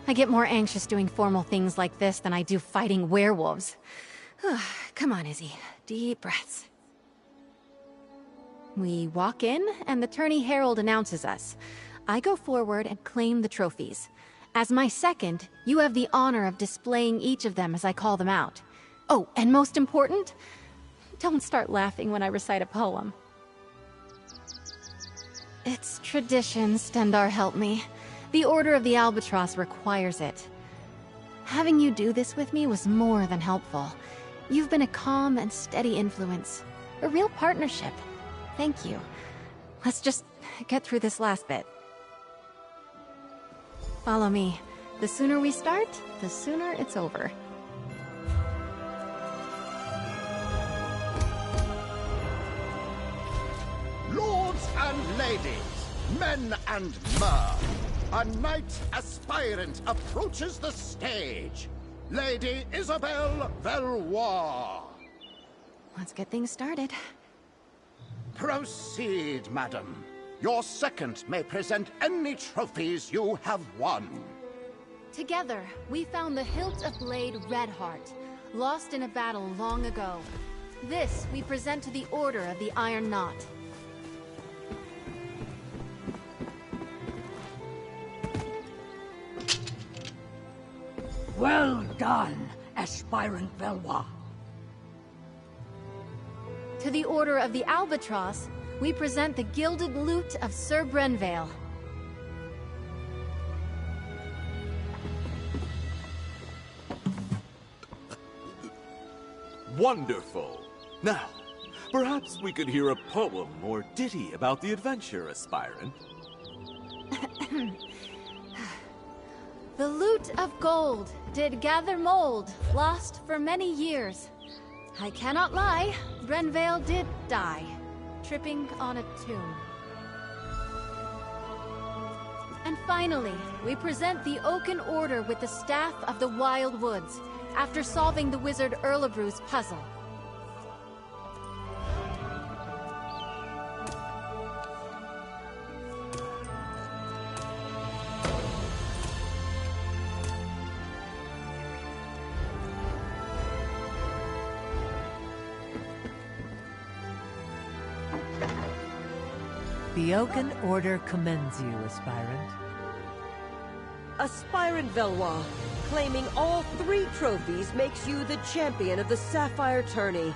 I get more anxious doing formal things like this than I do fighting werewolves. Come on, Izzy. Deep breaths. We walk in, and the tourney herald announces us. I go forward and claim the trophies. As my second, you have the honor of displaying each of them as I call them out. Oh, and most important, don't start laughing when I recite a poem. It's tradition, Stendarr help me. The Order of the Albatross requires it. Having you do this with me was more than helpful. You've been a calm and steady influence. A real partnership. Thank you. Let's just get through this last bit. Follow me. The sooner we start, the sooner it's over. Lords and ladies, men and mer, a knight aspirant approaches the stage. Lady Isabelle Valois. Let's get things started. Proceed, madam. Your second may present any trophies you have won. Together, we found the hilt of blade Redheart, lost in a battle long ago. This we present to the Order of the Iron Knot. Well done, Aspirant Valois. To the Order of the Albatross, we present the Gilded Lute of Sir Brenvale. Wonderful. Now, perhaps we could hear a poem or ditty about the adventure, Aspirant. The lute of gold did gather mold, lost for many years. I cannot lie, Brenvale did die, tripping on a tomb. And finally, we present the Oaken Order with the Staff of the Wild Woods, after solving the wizard Erlebru's puzzle. The Oaken Order commends you, Aspirant. Aspirant Valois, claiming all 3 trophies makes you the champion of the Sapphire Tourney.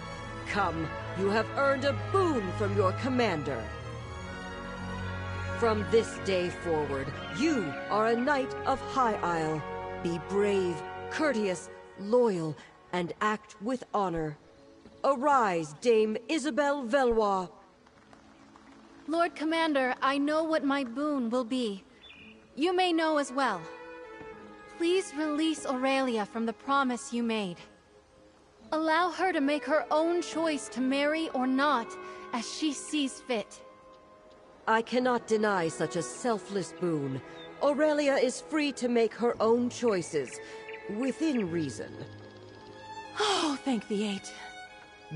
Come, you have earned a boon from your commander. From this day forward, you are a knight of High Isle. Be brave, courteous, loyal, and act with honor. Arise, Dame Isabelle Valois. Lord Commander, I know what my boon will be. You may know as well. Please release Aurelia from the promise you made. Allow her to make her own choice to marry or not, as she sees fit. I cannot deny such a selfless boon. Aurelia is free to make her own choices, within reason. Oh, thank the eight.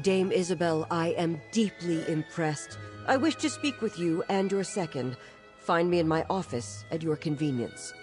Dame Isabelle, I am deeply impressed. I wish to speak with you and your second. Find me in my office at your convenience.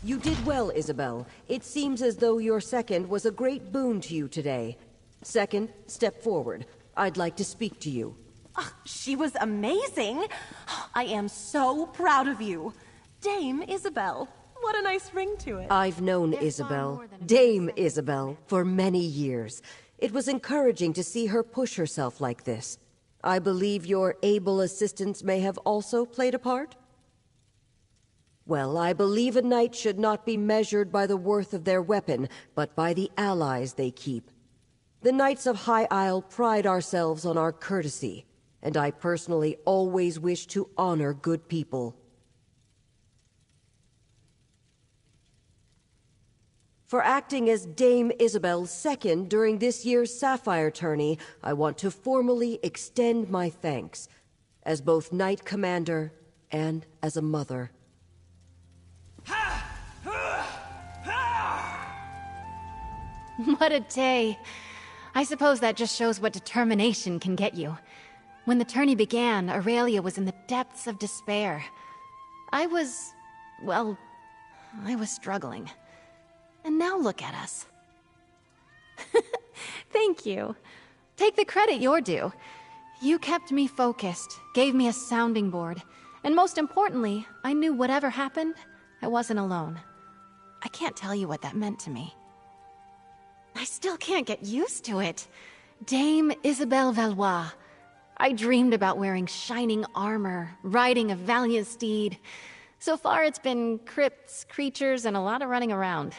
You did well, Isabelle. It seems as though your second was a great boon to you today. Second, step forward. I'd like to speak to you. She was amazing. I am so proud of you. Dame Isabelle. What a nice ring to it. I've known Isabelle, Dame Isabelle, for many years. It was encouraging to see her push herself like this. I believe your able assistance may have also played a part? Well, I believe a knight should not be measured by the worth of their weapon, but by the allies they keep. The Knights of High Isle pride ourselves on our courtesy, and I personally always wish to honor good people. For acting as Dame Isabel's second during this year's Sapphire tourney, I want to formally extend my thanks, as both Knight Commander and as a mother. What a day. I suppose that just shows what determination can get you. When the tourney began, Aurelia was in the depths of despair. I was struggling. And now look at us. Thank you. Take the credit you're due. You kept me focused, gave me a sounding board, and most importantly, I knew whatever happened, I wasn't alone. I can't tell you what that meant to me. I still can't get used to it. Dame Isabelle Valois. I dreamed about wearing shining armor, riding a valiant steed. So far it's been crypts, creatures, and a lot of running around.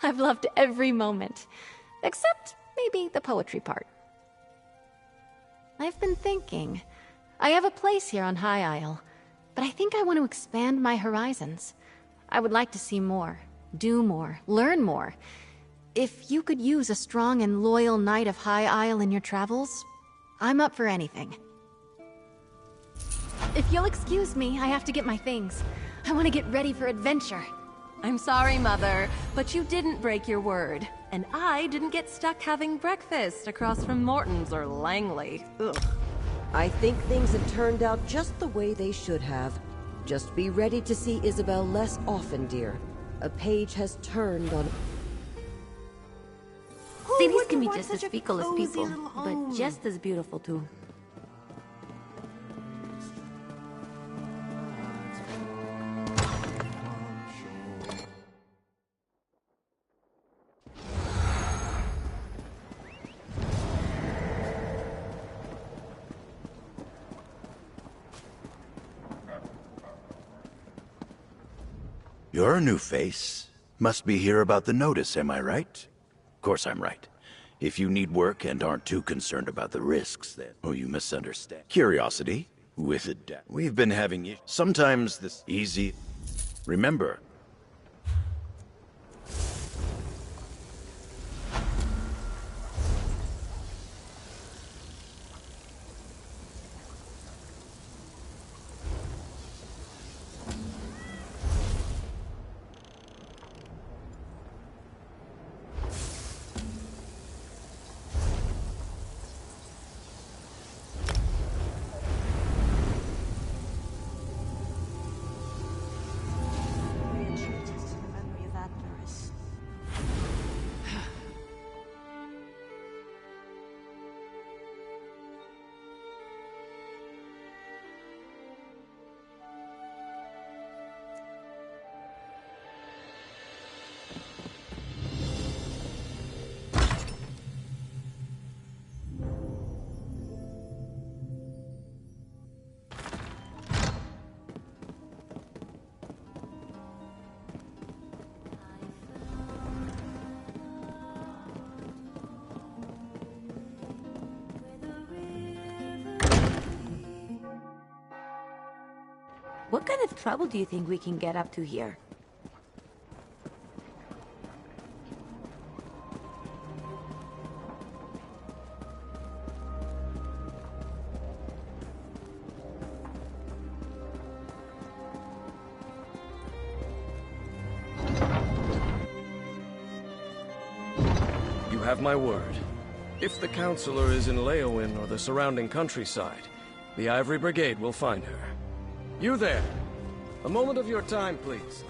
I've loved every moment, except maybe the poetry part. I've been thinking. I have a place here on High Isle, but I think I want to expand my horizons. I would like to see more, do more, learn more. If you could use a strong and loyal Knight of High Isle in your travels, I'm up for anything. If you'll excuse me, I have to get my things. I want to get ready for adventure. I'm sorry, Mother, but you didn't break your word. And I didn't get stuck having breakfast across from Morton's or Langley. Ugh. I think things have turned out just the way they should have. Just be ready to see Isabelle less often, dear. A page has turned on... Cities can be just as fickle as people, but just as beautiful too. You're a new face. Must be here about the notice, am I right? Of course I'm right. If you need work and aren't too concerned about the risks, then... Oh, you misunderstand. Curiosity, with a debt. We've been having sometimes this easy... Remember... What kind of trouble do you think we can get up to here? You have my word. If the Counselor is in Leowin or the surrounding countryside, the Ivory Brigade will find her. You there! A moment of your time, please.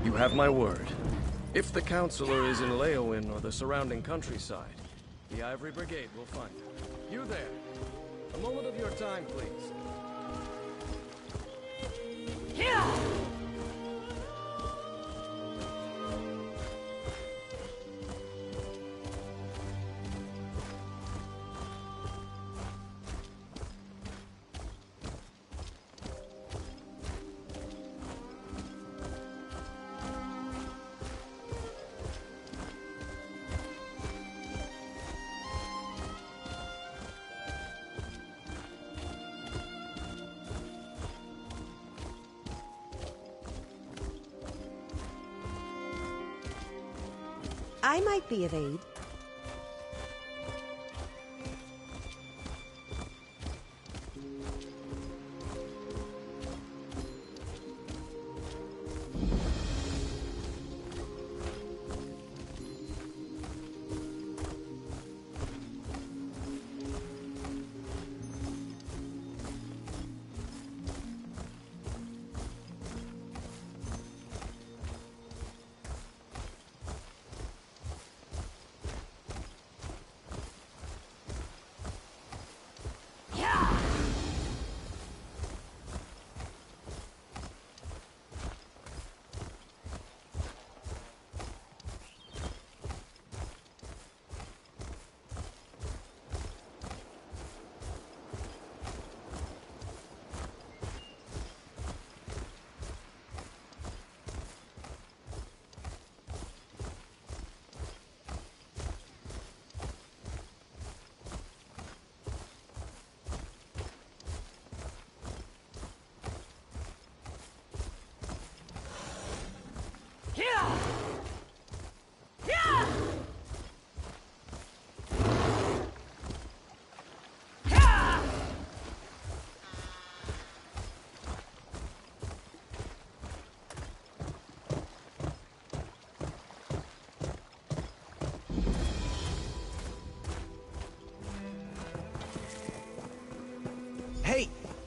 You have my word. If the Counselor is in Leowin or the surrounding countryside, the Ivory Brigade will find her. You there! A moment of your time, please. Yeah! I might be of aid.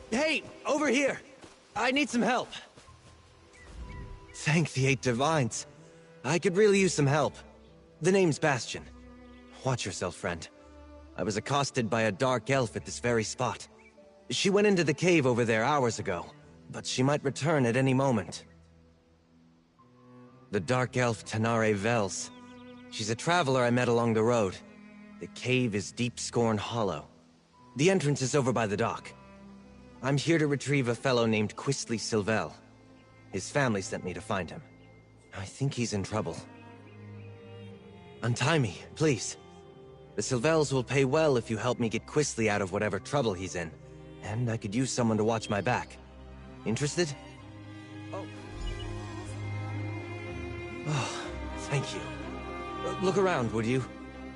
Hey, over here! I need some help. Thank the 8 Divines. I could really use some help. The name's Bastion. Watch yourself, friend. I was accosted by a dark elf at this very spot. She went into the cave over there hours ago, but she might return at any moment. The dark elf Tanare Vels. She's a traveler I met along the road. The cave is Deep Scorn Hollow. The entrance is over by the dock. I'm here to retrieve a fellow named Quistley Silvel. His family sent me to find him. I think he's in trouble. Untie me, please. The Silvels will pay well if you help me get Quistley out of whatever trouble he's in. And I could use someone to watch my back. Interested? Oh, thank you. Look around, would you?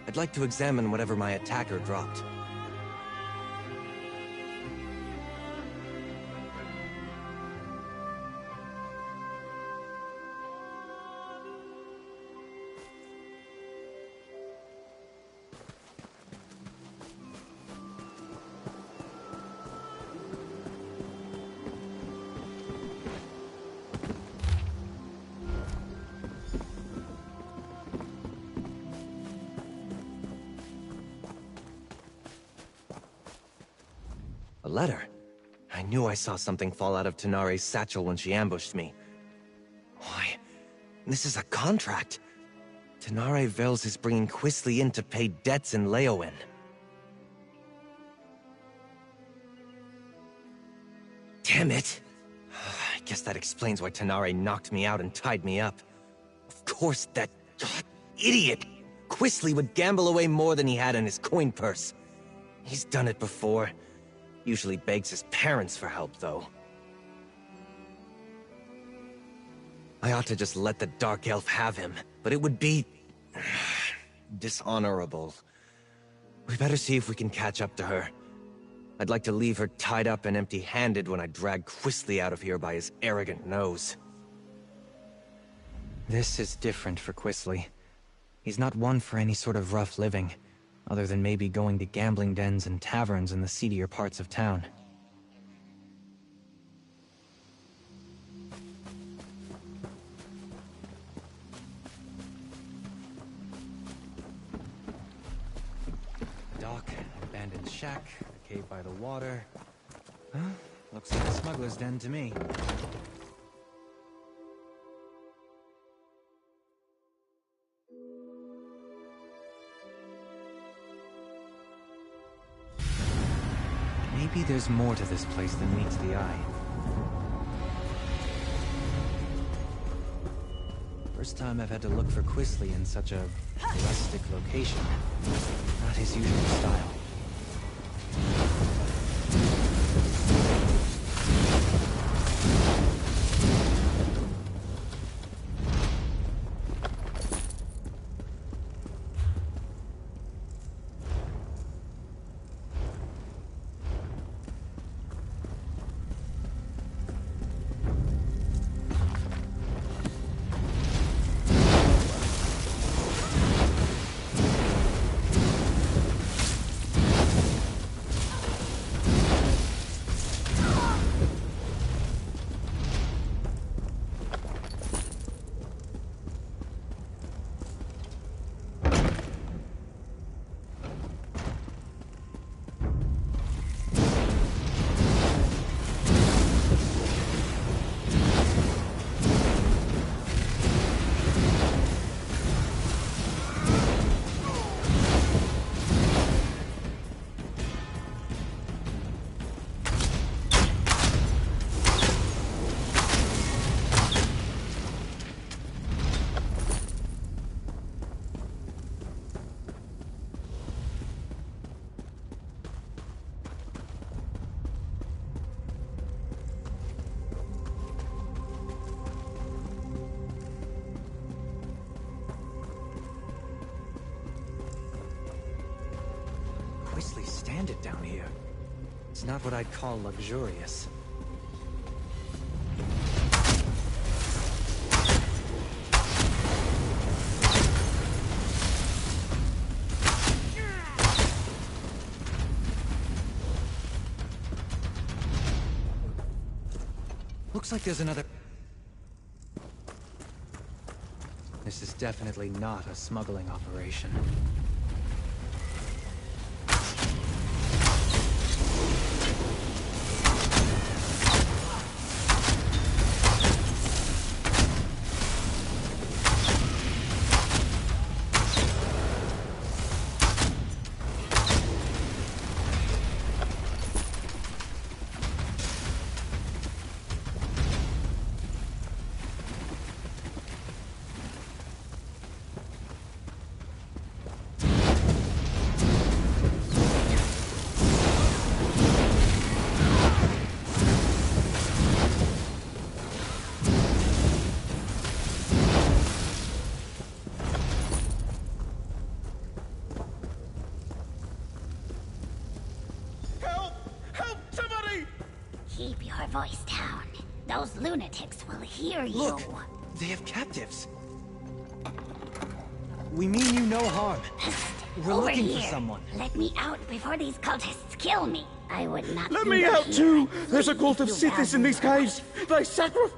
I'd like to examine whatever my attacker dropped. A letter? I knew I saw something fall out of Tanare's satchel when she ambushed me. Why, this is a contract. Tanare Vels is bringing Quistley in to pay debts in Leowin. Damn it! I guess that explains why Tanare knocked me out and tied me up. Of course, that idiot! Quistley would gamble away more than he had in his coin purse. He's done it before. Usually begs his parents for help, though. I ought to just let the Dark Elf have him, but it would be... dishonorable. We better see if we can catch up to her. I'd like to leave her tied up and empty-handed when I drag Quistley out of here by his arrogant nose. This is different for Quistley. He's not one for any sort of rough living. Other than maybe going to gambling dens and taverns in the seedier parts of town. abandoned shack, a cave by the water. Huh? Looks like a smuggler's den to me. Maybe there's more to this place than meets the eye. First time I've had to look for Quisly in such a rustic location. Not his usual style. Quisly stand it down here. It's not what I'd call luxurious. Looks like there's another... This is definitely not a smuggling operation. Keep your voice down. Those lunatics will hear you. Look! They have captives! We mean you no harm. We're Over looking here. for someone. Let me out before these cultists kill me. I would not Let do me that out here. too! There's a cult of You Sithis in these caves! They sacrifice...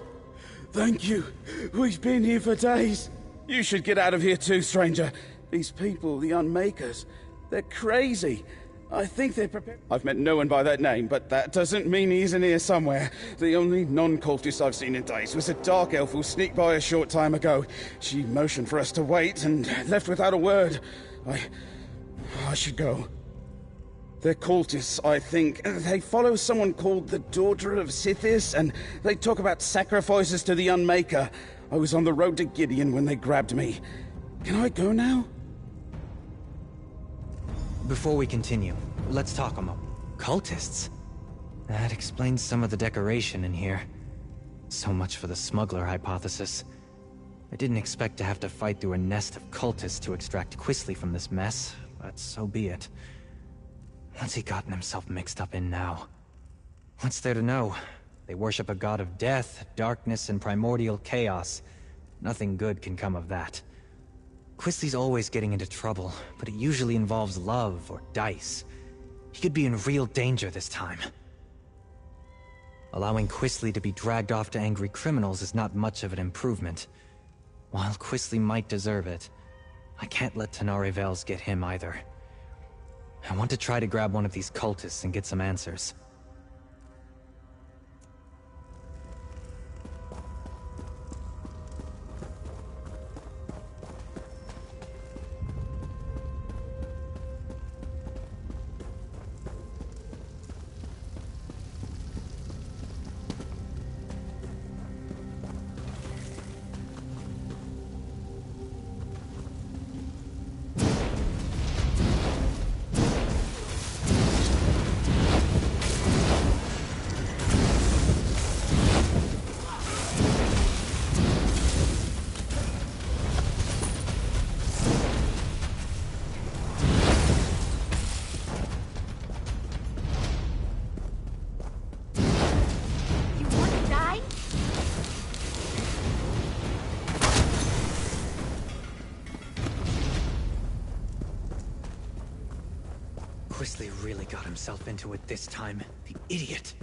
Thank you. We've been here for days. You should get out of here too, stranger. These people, the Unmakers, they're crazy. I think they're prepared... I've met no one by that name, but that doesn't mean he isn't here somewhere. The only non-cultist I've seen in days was a dark elf who sneaked by a short time ago. She motioned for us to wait and left without a word. I should go. They're cultists, I think. They follow someone called the Daughter of Sithis, and they talk about sacrifices to the Unmaker. I was on the road to Gideon when they grabbed me. Can I go now? Before we continue, let's talk a moment. Cultists? That explains some of the decoration in here. So much for the smuggler hypothesis. I didn't expect to have to fight through a nest of cultists to extract Quisly from this mess, but so be it. What's he gotten himself mixed up in now? What's there to know? They worship a god of death, darkness, and primordial chaos. Nothing good can come of that. Quisly's always getting into trouble, but it usually involves love or dice. He could be in real danger this time. Allowing Quisly to be dragged off to angry criminals is not much of an improvement. While Quisly might deserve it, I can't let Tanare Vels get him either. I want to try to grab one of these cultists and get some answers. Quisly really got himself into it this time. The idiot.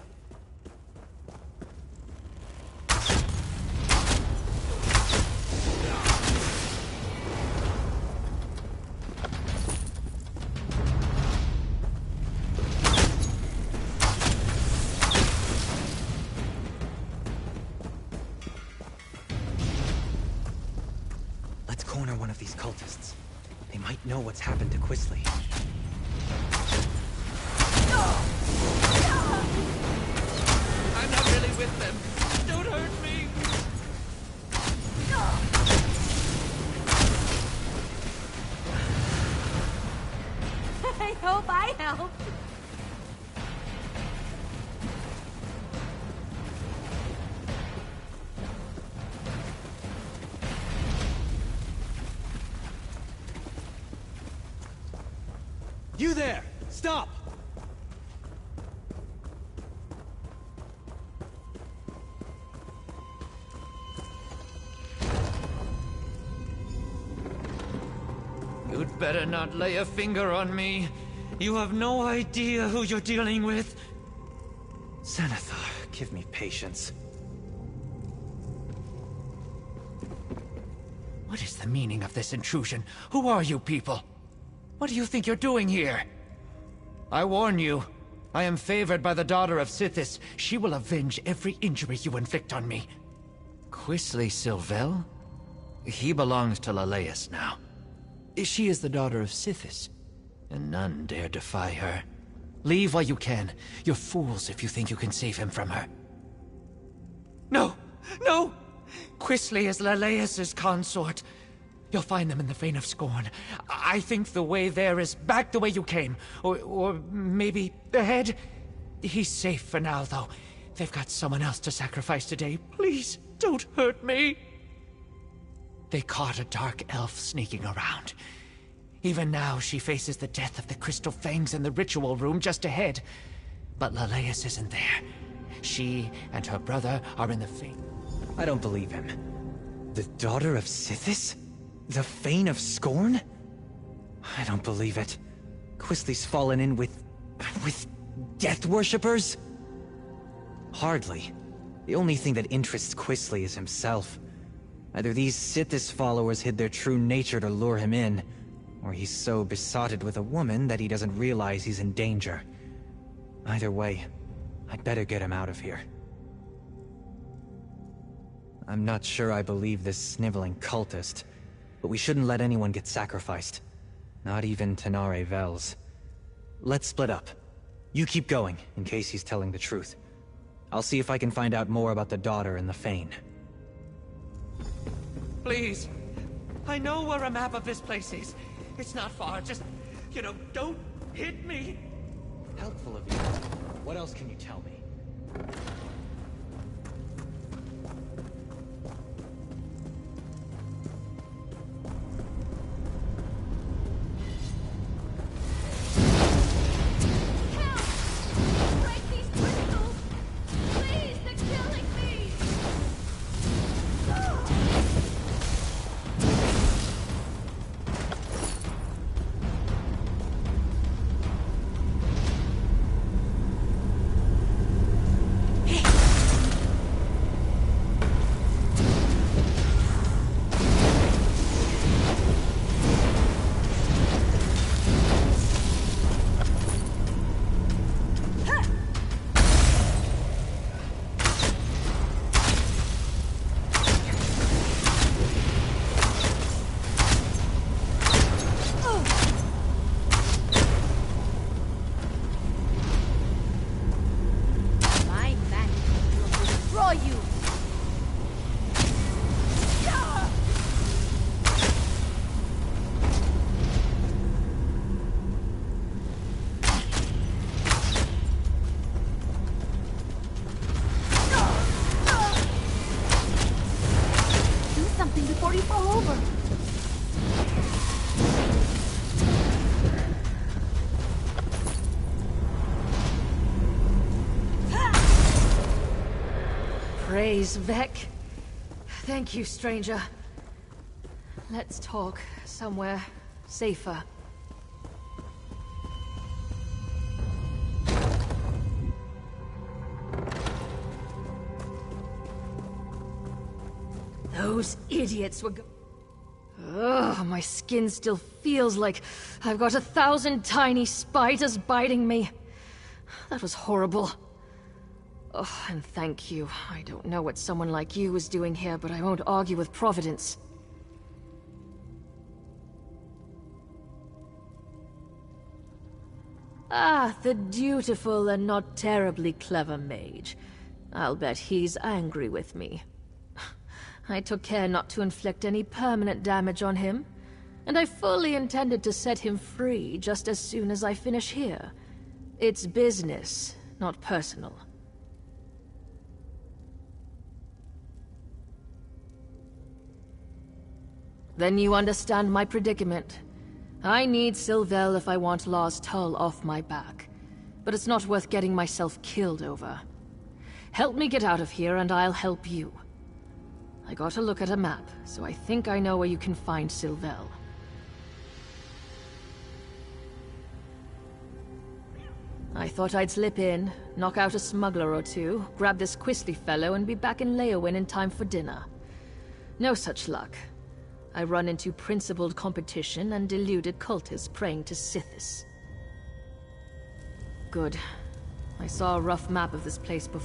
Let's corner one of these cultists. They might know what's happened to Quisly. I'm not really with them. Don't hurt me. I hope I helped. You there! Stop! You'd better not lay a finger on me. You have no idea who you're dealing with. Zenithar, give me patience. What is the meaning of this intrusion? Who are you people? What do you think you're doing here? I warn you, I am favored by the daughter of Sithis. She will avenge every injury you inflict on me. Quisly Sylvel? He belongs to Leleus now. She is the daughter of Sithis, and none dare defy her. Leave while you can. You're fools if you think you can save him from her. No! No! Quisly is Leleus' consort. You'll find them in the Vein of Scorn. I think the way there is back the way you came. Or maybe ahead. He's safe for now, though. They've got someone else to sacrifice today. Please, don't hurt me. They caught a dark elf sneaking around. Even now, she faces the death of the Crystal Fangs in the ritual room just ahead. But Leleus isn't there. She and her brother are in the Vein. I don't believe him. The daughter of Sithis? The Vein of Scorn? I don't believe it. Quisly's fallen in with death worshippers? Hardly. The only thing that interests Quisly is himself. Either these Sithis followers hid their true nature to lure him in, or he's so besotted with a woman that he doesn't realize he's in danger. Either way, I'd better get him out of here. I'm not sure I believe this sniveling cultist, but we shouldn't let anyone get sacrificed. Not even Tanare Vels. Let's split up. You keep going, in case he's telling the truth. I'll see if I can find out more about the daughter and the Fane. Please. I know where a map of this place is. It's not far. Just, don't hit me. Helpful of you. What else can you tell me? before you fall over. Praise Vec. Thank you, stranger. Let's talk somewhere safer. Those idiots were Ugh, my skin still feels like I've got 1,000 tiny spiders biting me. That was horrible. Oh, and thank you. I don't know what someone like you is doing here, but I won't argue with Providence. Ah, the dutiful and not terribly clever mage. I'll bet he's angry with me. I took care not to inflict any permanent damage on him, and I fully intended to set him free just as soon as I finish here. It's business, not personal. Then you understand my predicament. I need Sylvel if I want Law's Tull off my back, but it's not worth getting myself killed over. Help me get out of here and I'll help you. I got a look at a map, so I think I know where you can find Sylvel. I thought I'd slip in, knock out a smuggler or two, grab this Quisly fellow and be back in Leyawiin in time for dinner. No such luck. I run into principled competition and deluded cultists praying to Sithis. Good. I saw a rough map of this place before.